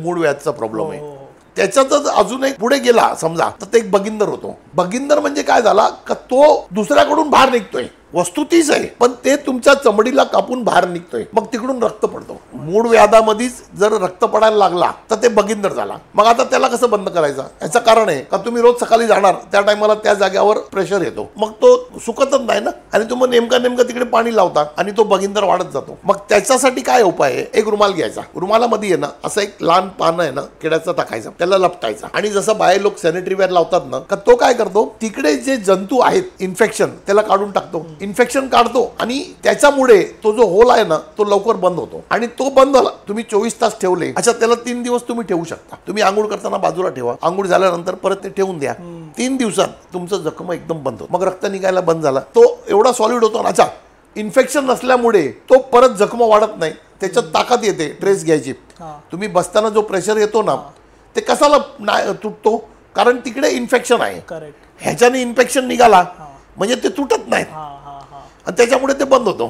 मूळ व्याजचा प्रॉब्लेम आहे। त्याच्यातच अजून एक पुढे गेला समजा तर ते एक बगिंदर होतो। बगिंदर म्हणजे काय झाला का तो दुसऱ्याकडून बाहेर निघतोय, वस्तू तीच आहे पण ते तुमच्या चमडीला कापून बाहेर निघतोय, मग तिकडून रक्त पडतो। मूळ व्याधामध्येच जर रक्त पडायला लागला तर ते बगिंदर झाला। मग आता त्याला कसं बंद करायचं? याचं कारण आहे का तुम्ही रोज सकाळी जाणार त्या टायमाला त्या जागेवर प्रेशर येतो, मग तो सुकतच नाही ना, आणि तुम्ही नेमका तिकडे पाणी लावता आणि तो बगिंदर वाढत जातो। मग त्याच्यासाठी काय उपाय आहे? एक रुमाल घ्यायचा, रुमालामध्ये आहे ना असं एक लहान पानं आहे ना किड्याचं टाकायचं, त्याला लपटायचं, आणि जसं बाहेर लोक सॅनिटरी वेअर लावतात ना का तो काय करतो तिकडे जे जंतू आहेत इन्फेक्शन त्याला काढून टाकतो, इन्फेक्शन काढतो, आणि त्याच्यामुळे तो जो होल आहे ना तो लवकर बंद होतो। आणि तो बंद झाला, तुम्ही 24 तास ठेवले, अच्छा त्याला 3 दिवस तुम्ही ठेवू शकता। तुम्ही आंघोळ करताना बाजूला ठेवा, आंघोळ झाल्यानंतर परत ते ठेवून द्या, 3 दिवसात तुमचं जखम एकदम बंद होतं। मग रक्त निघायला बंद झाला, तो एवढा सॉलिड होतो ना। अच्छा, इन्फेक्शन नसल्यामुळे तो परत जखम वाढत नाही, त्याच्यात ताकद येते ट्रेस घ्यायची। तुम्ही बसताना जो प्रेशर येतो ना ते कसाला तुटतो? कारण तिकडे इन्फेक्शन आहे, ह्याच्याने इन्फेक्शन निघाला म्हणजे ते तुटत नाही आणि त्याच्यामुळे ते बंद होतो।